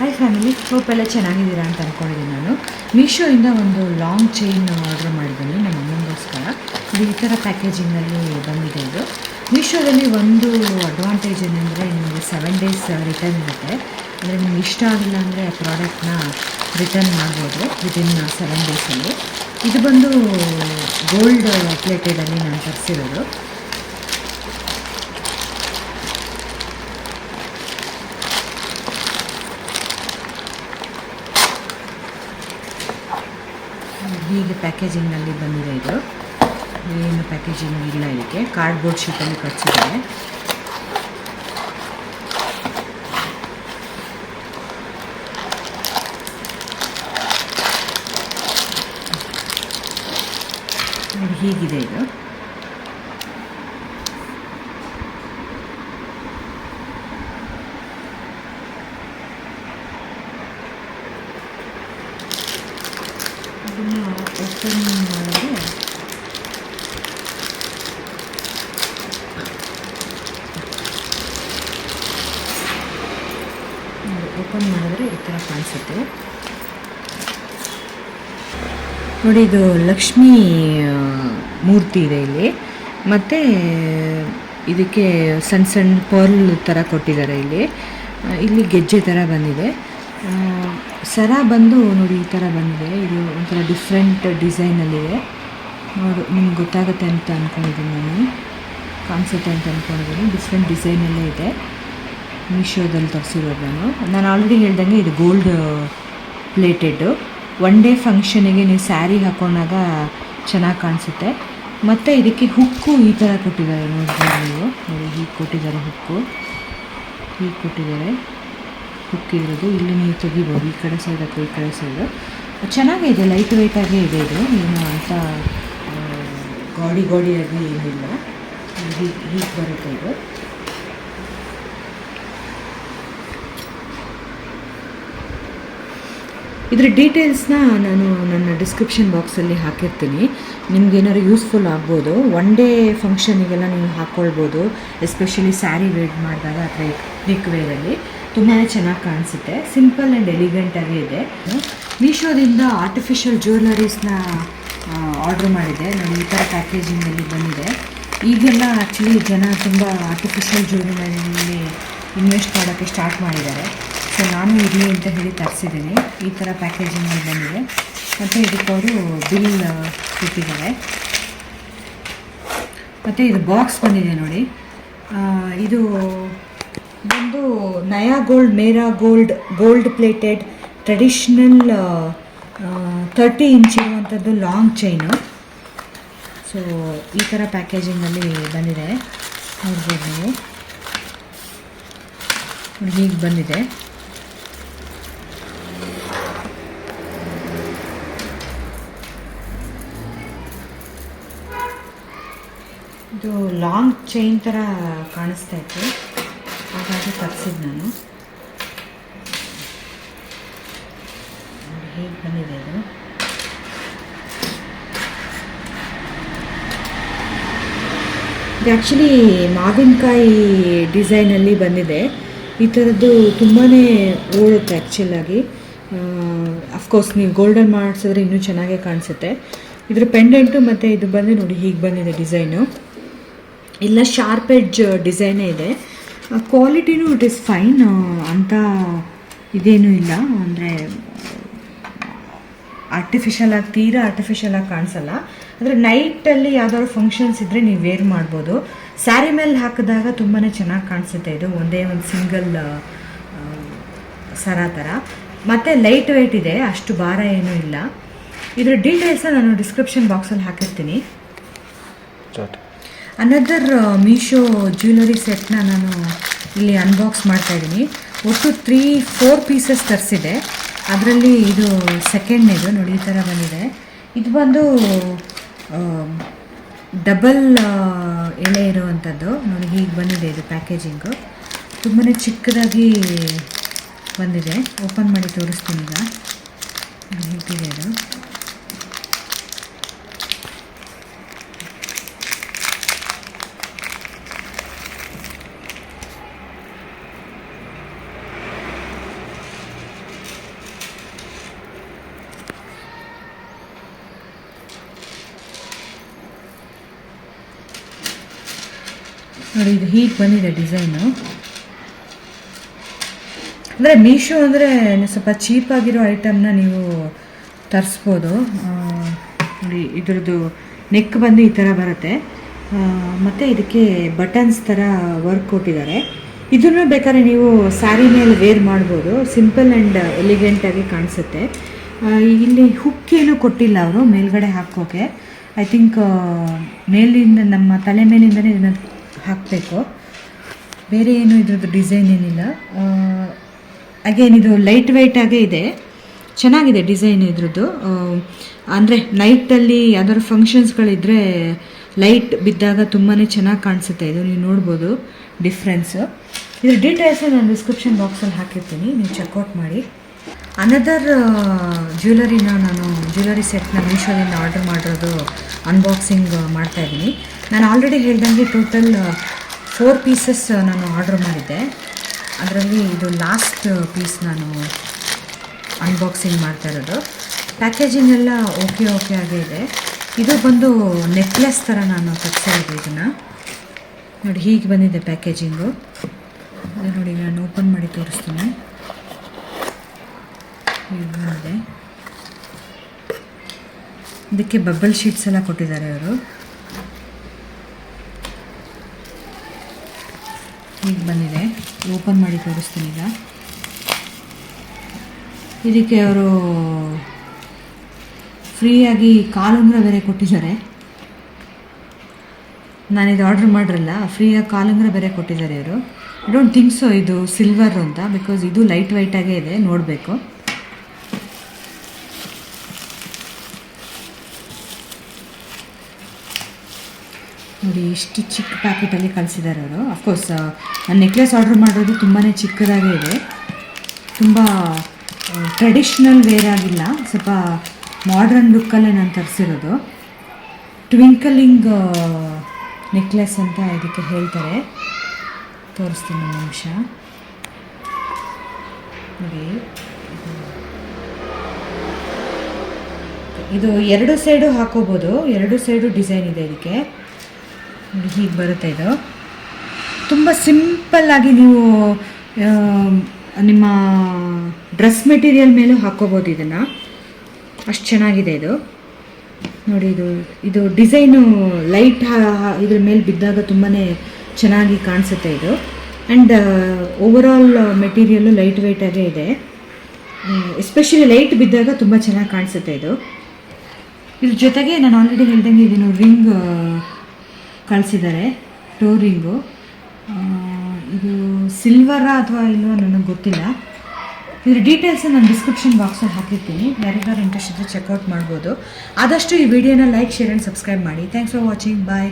Hi family, hope ಎಲ್ಲ ಚೆನ್ನಾಗಿದ್ದೀರಾ ಅಂತ ಅಂದ್ಕೊಂಡಿದ್ದೀನಿ. ನಾನು ಮೀಶೋಯಿಂದ ಒಂದು ಲಾಂಗ್ ಚೈನ್ ಆರ್ಡ್ರ್ ಮಾಡಿದ್ದೀನಿ ನಮ್ಮ ಅಮ್ಮನಿಗೋಸ್ಕರ. ಇದು ಈ ಥರ ಪ್ಯಾಕೇಜಿಂಗಲ್ಲಿ ಬಂದಿದೆ. ಇದು ಮೀಶೋದಲ್ಲಿ ಒಂದು ಅಡ್ವಾಂಟೇಜ್ ಏನಂದರೆ ನಿಮಗೆ 7 days ರಿಟರ್ನ್ ಇರುತ್ತೆ. ಅಂದರೆ ನಿಮ್ಗೆ ಇಷ್ಟ ಆಗಿಲ್ಲ ಅಂದರೆ ಆ ಪ್ರಾಡಕ್ಟ್ನ ರಿಟರ್ನ್ ಮಾಡ್ಬೋದು ವಿದಿನ್ 7 days. ಇದು ಬಂದು ಗೋಲ್ಡ್ ಪ್ಲೇಟೆಡಲ್ಲಿ ನಾನು ತರಿಸಿರೋದು. ಹೀಗೆ ಪ್ಯಾಕೇಜಿಂಗಲ್ಲಿ ಬಂದಿದೆ. ಇದು ಏನು ಪ್ಯಾಕೇಜಿಂಗ್ ಇಲ್ಲ, ಇದಕ್ಕೆ ಕಾರ್ಡ್ಬೋರ್ಡ್ ಶೀಟಲ್ಲಿ ಕಟ್ಸಿದ್ದಾರೆ. ಹೀಗಿದೆ ಇದು. ಓಪನ್ ಮಾಡಿದ್ರೆ ಈ ಥರ ಕಾಣಿಸುತ್ತೆ ನೋಡಿ. ಇದು ಲಕ್ಷ್ಮೀ ಮೂರ್ತಿ ಇದೆ ಇಲ್ಲಿ, ಮತ್ತು ಇದಕ್ಕೆ ಸಣ್ಣ ಸಣ್ಣ ಪರ್ಲ್ ಥರ ಕೊಟ್ಟಿದ್ದಾರೆ. ಇಲ್ಲಿ ಗೆಜ್ಜೆ ಥರ ಬಂದಿದೆ. ಸರ ಬಂದು ನೋಡಿ ಈ ಥರ ಬಂದಿದೆ. ಇದು ಒಂಥರ ಡಿಫ್ರೆಂಟ್ ಡಿಸೈನಲ್ಲಿದೆ. ನೋಡಿ ನಿಮ್ಗೆ ಗೊತ್ತಾಗುತ್ತೆ ಅಂತ ಅಂದ್ಕೊಂಡಿದ್ದೀನಿ, ಕಾಣಿಸುತ್ತೆ ಅಂತ ಅಂದ್ಕೊಂಡಿದ್ದೀನಿ. ಡಿಫ್ರೆಂಟ್ ಡಿಸೈನಲ್ಲೇ ಇದೆ. ಮೀಶೋದಲ್ಲಿ ತರಿಸಿರೋದು ನಾನು ಆಲ್ರೆಡಿ ಹೇಳ್ದಂಗೆ ಇದು ಗೋಲ್ಡ್ ಪ್ಲೇಟೆಡ್ಡು. 1 day ಫಂಕ್ಷನಿಗೆ ನೀವು ಸ್ಯಾರಿ ಹಾಕೊಂಡಾಗ ಚೆನ್ನಾಗಿ ಕಾಣಿಸುತ್ತೆ. ಮತ್ತು ಇದಕ್ಕೆ ಹುಕ್ಕು ಈ ಥರ ಕೊಟ್ಟಿದ್ದಾರೆ. ನೋಡ್ಬೋದು ನೀವು, ನೋಡಿ ಹೀಗೆ ಕೊಟ್ಟಿದ್ದಾರೆ. ಹೀಗೆ ಕೊಟ್ಟಿದ್ದಾರೆ ಹುಕ್ಕಿರೋದು. ಇಲ್ಲಿ ನೀವು ತೆಗಿಬೋದು, ಈ ಕಡೆ ಸೈಡ್ ಅಥವಾ ಈ ಕಡೆ ಸೈಡು. ಚೆನ್ನಾಗಿದೆ, ಲೈಟ್ ವೆಯ್ಟಾಗೇ ಇದೆ. ಇದು ಏನು ಅಂತ ಗಾಡಿಯಾಗಿ ಏನಿಲ್ಲ. ಹೀಗೆ ಬರುತ್ತೆ ಇದು. ಇದರ ಡೀಟೇಲ್ಸ್ನ ನಾನು ನನ್ನ ಡಿಸ್ಕ್ರಿಪ್ಷನ್ ಬಾಕ್ಸಲ್ಲಿ ಹಾಕಿರ್ತೀನಿ. ನಿಮ್ಗೇನಾದ್ರು ಯೂಸ್ಫುಲ್ ಆಗ್ಬೋದು. 1 day ಫಂಕ್ಷನಿಗೆಲ್ಲ ನೀವು ಹಾಕ್ಕೊಳ್ಬೋದು. ಎಸ್ಪೆಷಲಿ ಸ್ಯಾರಿ ವೇರ್ ಮಾಡಿದಾಗ ಅಥವಾ ಎತ್ನಿಕ್ ವೇರಲ್ಲಿ ತುಂಬಾ ಚೆನ್ನಾಗಿ ಕಾಣಿಸುತ್ತೆ. ಸಿಂಪಲ್ ಆ್ಯಂಡ್ ಎಲಿಗೆಂಟಾಗೇ ಇದೆ. ಮೀಶೋದಿಂದ ಆರ್ಟಿಫಿಷಿಯಲ್ ಜ್ಯುವೆಲರೀಸ್ನ ಆರ್ಡ್ರ್ ಮಾಡಿದೆ. ನೋಡಿ ಈ ಥರ ಪ್ಯಾಕೇಜಿಂಗಲ್ಲಿ ಬಂದಿದೆ. ಈಗೆಲ್ಲ ಆ್ಯಕ್ಚುಲಿ ಜನ ತುಂಬ ಆರ್ಟಿಫಿಷಿಯಲ್ ಜ್ಯುವೆಲರಿಯಲ್ಲಿ ಇನ್ವೆಸ್ಟ್ ಮಾಡೋಕ್ಕೆ ಸ್ಟಾರ್ಟ್ ಮಾಡಿದ್ದಾರೆ. ಸೊ ನಾನು ಇರಲಿ ಅಂತ ಹೇಳಿ ತರಿಸಿದ್ದೀನಿ. ಈ ಥರ ಪ್ಯಾಕೇಜಿಂಗಲ್ಲಿ ಬಂದಿದೆ. ಮತ್ತು ಇದಕ್ಕೆ ಅವರು ಬಿಲ್ ಕೊಟ್ಟಿದ್ದಾರೆ. ಮತ್ತು ಇದು ಬಾಕ್ಸ್ ಬಂದಿದೆ ನೋಡಿ. ಇದು ಒಂದು ನಯಾ ಗೋಲ್ಡ್ ಮೇರಾ ಗೋಲ್ಡ್ ಪ್ಲೇಟೆಡ್ ಟ್ರೆಡಿಷ್ನಲ್ 30 inch ಇರುವಂಥದ್ದು ಲಾಂಗ್ ಚೈನು. ಸೊ ಈ ಥರ ಪ್ಯಾಕೇಜಿಂಗಲ್ಲಿ ಬಂದಿದೆ. ನೋಡ್ಬೋದು ನೀವು, ಹೀಗೆ ಬಂದಿದೆ. ಇದು ಲಾಂಗ್ ಚೈನ್ ಥರ ಕಾಣಿಸ್ತಾ ಇತ್ತು, ಹಾಗಾಗಿ ತರಿಸಿದ್ದು ನಾನು. ಹೇಗೆ ಬಂದಿದೆ ಇದು. ಇದು ಆ್ಯಕ್ಚುಲಿ ಮಾವಿನಕಾಯಿ ಡಿಸೈನಲ್ಲಿ ಬಂದಿದೆ. ಈ ಥರದ್ದು ತುಂಬಾ ಓಡುತ್ತೆ ಆ್ಯಕ್ಚುಲಾಗಿ. ಅಫ್ಕೋರ್ಸ್ ನೀವು ಗೋಲ್ಡನ್ ಮಾಡಿಸಿದ್ರೆ ಇನ್ನೂ ಚೆನ್ನಾಗೇ ಕಾಣಿಸುತ್ತೆ. ಇದ್ರ ಪೆಂಡೆಂಟು ಮತ್ತು ಇದು ಬಂದು ನೋಡಿ ಹೀಗೆ ಬಂದಿದೆ ಡಿಸೈನು. ಎಲ್ಲ ಶಾರ್ಪ್ ಎಡ್ಜ್ ಡಿಸೈನೇ ಇದೆ. ಕ್ವಾಲಿಟಿನೂ ಇಟ್ ಈಸ್ ಫೈನ್ ಅಂತ ಇದೇನೂ ಇಲ್ಲ. ಅಂದರೆ ತೀರಾ ಆರ್ಟಿಫಿಷಿಯಲಾಗಿ ಕಾಣಿಸಲ್ಲ. ಅಂದರೆ ನೈಟಲ್ಲಿ ಯಾವ್ದಾದ್ರು ಫಂಕ್ಷನ್ಸ್ ಇದ್ದರೆ ನೀವು ವೇರ್ ಮಾಡ್ಬೋದು. ಸ್ಯಾರಿ ಮೇಲೆ ಹಾಕಿದಾಗ ತುಂಬಾ ಚೆನ್ನಾಗಿ ಕಾಣಿಸುತ್ತೆ. ಇದು ಒಂದೇ ಒಂದು ಸಿಂಗಲ್ ಸರ ಥರ. ಮತ್ತು ಲೈಟ್ ವೆಯ್ಟ್ ಇದೆ, ಅಷ್ಟು ಭಾರ ಏನೂ ಇಲ್ಲ. ಇದರ ಡೀಟೇಲ್ಸ್ನ ನಾನು ಡಿಸ್ಕ್ರಿಪ್ಷನ್ ಬಾಕ್ಸಲ್ಲಿ ಹಾಕಿರ್ತೀನಿ. ಅನದರ್ ಮೀಶೋ ಜ್ಯುವೆಲರಿ ಸೆಟ್ನ ನಾನು ಇಲ್ಲಿ ಅನ್ಬಾಕ್ಸ್ ಮಾಡ್ತಾಯಿದ್ದೀನಿ. ಒಟ್ಟು 3-4 ಪೀಸಸ್ ತರಿಸಿದೆ. ಅದರಲ್ಲಿ ಇದು ಸೆಕೆಂಡ್ನೇದು ನೋಡಿ ಈ ಥರ ಬಂದಿದೆ. ಇದು ಬಂದು ಡಬಲ್ ಎಳೆ ಇರುವಂಥದ್ದು. ನೋಡಿ ಹೀಗೆ ಬಂದಿದೆ ಇದು ಪ್ಯಾಕೇಜಿಂಗು. ತುಂಬಾ ಚಿಕ್ಕದಾಗಿ ಬಂದಿದೆ. ಓಪನ್ ಮಾಡಿ ತೋರಿಸ್ತೀನಿ ಈಗ. ಹೇಗಿದೆ ಇದು. ನೋಡಿ ಇದು ಹೀಗೆ ಬಂದಿದೆ ಡಿಸೈನು. ಅಂದರೆ ಮೀಶೋ ಅಂದರೆ ಸ್ವಲ್ಪ ಚೀಪಾಗಿರೋ ಐಟಮ್ನ ನೀವು ತರಿಸ್ಬೋದು. ನೋಡಿ ಇದ್ರದ್ದು ನೆಕ್ ಬಂದು ಈ ಥರ ಬರುತ್ತೆ, ಮತ್ತು ಇದಕ್ಕೆ ಬಟನ್ಸ್ ಥರ ವರ್ಕ್ ಕೊಟ್ಟಿದ್ದಾರೆ. ಇದನ್ನು ಬೇಕಾದ್ರೆ ನೀವು ಸ್ಯಾರಿ ಮೇಲೆ ವೇರ್ ಮಾಡ್ಬೋದು, ಸಿಂಪಲ್ ಆ್ಯಂಡ್ ಎಲಿಗೆಂಟಾಗಿ ಕಾಣಿಸುತ್ತೆ. ಇಲ್ಲಿ ಹುಕ್ಕೇನು ಕೊಟ್ಟಿಲ್ಲ ಅವರು ಮೇಲ್ಗಡೆ ಹಾಕೋಕ್ಕೆ. ಐ ಥಿಂಕ್ ಮೇಲಿಂದ ನಮ್ಮ ತಲೆ ಮೇಲಿಂದನೇ ಇದನ್ನು ಹಾಕಬೇಕು, ಬೇರೆ ಏನು ಇದ್ರದ್ದು ಡಿಸೈನ್ ಏನಿಲ್ಲ. ಅಗೇನ್ ಇದು ಲೈಟ್ ವೆಯ್ಟಾಗೇ ಇದೆ, ಚೆನ್ನಾಗಿದೆ ಡಿಸೈನ್ ಇದ್ರದ್ದು. ಅಂದರೆ ನೈಟಲ್ಲಿ ಯಾವ್ದಾದ್ರು ಫಂಕ್ಷನ್ಸ್ಗಳಿದ್ದರೆ ಲೈಟ್ ಬಿದ್ದಾಗ ತುಂಬಾ ಚೆನ್ನಾಗಿ ಕಾಣಿಸುತ್ತೆ. ಇದು ನೀವು ನೋಡ್ಬೋದು ಡಿಫ್ರೆನ್ಸು. ಇದ್ರ ಡೀಟೇಲ್ಸ್ ನಾನು ಡಿಸ್ಕ್ರಿಪ್ಷನ್ ಬಾಕ್ಸಲ್ಲಿ ಹಾಕಿರ್ತೀನಿ, ನೀವು ಚೆಕ್ಔಟ್ ಮಾಡಿ. ಅನದರ್ ಜ್ಯುವೆಲರಿನ ನಾನು ಜ್ಯುವೆಲರಿ ಸೆಟ್ನ ಮೀಶೋದಿಂದ ಆರ್ಡರ್ ಮಾಡಿರೋದು ಅನ್ಬಾಕ್ಸಿಂಗ್ ಮಾಡ್ತಾಯಿದ್ದೀನಿ. ನಾನು ಆಲ್ರೆಡಿ ಹೇಳ್ದಂಗೆ ಟೋಟಲ್ 4 ಪೀಸಸ್ ನಾನು ಆರ್ಡರ್ ಮಾಡಿದ್ದೆ. ಅದರಲ್ಲಿ ಇದು ಲಾಸ್ಟ್ ಪೀಸ್ ನಾನು ಅನ್ಬಾಕ್ಸಿಂಗ್ ಮಾಡ್ತಾ ಇರೋದು. ಪ್ಯಾಕೇಜಿಂಗ್ ಎಲ್ಲ ಓಕೆ ಆಗೇ ಇದೆ. ಇದು ಬಂದು ನೆಕ್ಲೆಸ್ ಥರ ನಾನು ತರಿಸಿರೋದು. ಇದನ್ನು ನೋಡಿ ಹೀಗೆ ಬಂದಿದೆ ಪ್ಯಾಕೇಜಿಂಗು. ಅದು ನೋಡಿ ನಾನು ಓಪನ್ ಮಾಡಿ ತೋರಿಸ್ತೀನಿ. ಹೀಗೆ ಬಂದಿದೆ. ಇದಕ್ಕೆ ಬಬಲ್ ಶೀಟ್ಸ್ ಎಲ್ಲ ಕೊಟ್ಟಿದ್ದಾರೆ ಅವರು. ಹೀಗೆ ಬಂದಿದೆ, ಓಪನ್ ಮಾಡಿ ತೋರಿಸ್ತೀನಿ ಈಗ. ಇದಕ್ಕೆ ಅವರು ಫ್ರೀಯಾಗಿ ಕಾಲುಂಗುರ ಬೇರೆ ಕೊಟ್ಟಿದ್ದಾರೆ. ನಾನಿದು ಆರ್ಡ್ರ್ ಮಾಡಿರಲ್ಲ, ಫ್ರೀಯಾಗಿ ಕಾಲುಂಗುರ ಬೇರೆ ಕೊಟ್ಟಿದ್ದಾರೆ ಇವರು. ಐ ಡೋಂಟ್ ಥಿಂಕ್ ಸೊ ಇದು ಸಿಲ್ವರ್ ಅಂತ, ಬಿಕಾಸ್ ಇದು ಲೈಟ್ ವೈಟಾಗೇ ಇದೆ, ನೋಡಬೇಕು. ನೋಡಿ ಇಷ್ಟು ಚಿಕ್ಕ ಪ್ಯಾಕೆಟಲ್ಲಿ ಕಳಿಸಿದ್ದಾರೆ ಅವರು. ಅಫ್ಕೋರ್ಸ್ ನಾನು ನೆಕ್ಲೆಸ್ ಆರ್ಡ್ರ್ ಮಾಡೋದು ತುಂಬಾ ಚಿಕ್ಕದಾಗೇ ಇದೆ, ತುಂಬ ಟ್ರೆಡಿಷ್ನಲ್ ವೇರ್ ಆಗಿಲ್ಲ, ಸ್ವಲ್ಪ ಮಾಡ್ರನ್ ಲುಕ್ಕಲ್ಲೇ ನಾನು ತರಿಸಿರೋದು. ಟ್ವಿಂಕಲಿಂಗ್ ನೆಕ್ಲೆಸ್ ಅಂತ ಇದಕ್ಕೆ ಹೇಳ್ತಾರೆ, ತೋರಿಸ್ತೀನಿ ಒಂದು ನಿಮಿಷ. ನೋಡಿ ಇದು 2 ಸೈಡು ಹಾಕೋಬೋದು, 2 ಸೈಡು ಡಿಸೈನ್ ಇದೆ ಇದಕ್ಕೆ. ಹೀಗೆ ಬರುತ್ತೆ. ಇದು ತುಂಬ ಸಿಂಪಲ್ಲಾಗಿ ನೀವು ನಿಮ್ಮ ಡ್ರೆಸ್ ಮೆಟೀರಿಯಲ್ ಮೇಲೂ ಹಾಕೋಬೋದು ಇದನ್ನು, ಅಷ್ಟು ಚೆನ್ನಾಗಿದೆ ಇದು. ನೋಡಿ ಇದು ಡಿಸೈನು ಲೈಟ್ ಇದ್ರ ಮೇಲೆ ಬಿದ್ದಾಗ ತುಂಬಾ ಚೆನ್ನಾಗಿ ಕಾಣಿಸುತ್ತೆ ಇದು. ಆ್ಯಂಡ್ ಓವರಾಲ್ ಮೆಟೀರಿಯಲ್ಲು ಲೈಟ್ ವೆಯ್ಟಾಗೇ ಇದೆ, ಎಸ್ಪೆಷಲಿ ಲೈಟ್ ಬಿದ್ದಾಗ ತುಂಬ ಚೆನ್ನಾಗಿ ಕಾಣಿಸುತ್ತೆ ಇದು. ಇದ್ರ ಜೊತೆಗೆ ನಾನು ಆಲ್ರೆಡಿ ಹೇಳ್ದಂಗೆ ಇದನ್ನು ರಿಂಗ್ ಕಳಿಸಿದ್ದಾರೆ, ಟೋ ರಿಂಗು. ಇದು ಸಿಲ್ವರಾ ಅಥವಾ ಇಲ್ವೋ ನನಗೆ ಗೊತ್ತಿಲ್ಲ. ಇದ್ರ ಡೀಟೇಲ್ಸ್ ನಾನು ಡಿಸ್ಕ್ರಿಪ್ಷನ್ ಬಾಕ್ಸಲ್ಲಿ ಹಾಕಿರ್ತೀನಿ, ಯಾರಿಗಾರು ಇಂಟ್ರೆಸ್ಟ್ ಇದ್ದರೆ ಚೆಕ್ಔಟ್ ಮಾಡ್ಬೋದು. ಆದಷ್ಟು ಈ ವಿಡಿಯೋನ ಲೈಕ್, ಶೇರ್ ಆ್ಯಂಡ್ ಸಬ್ಸ್ಕ್ರೈಬ್ ಮಾಡಿ. Thanks for watching. ಬಾಯ್.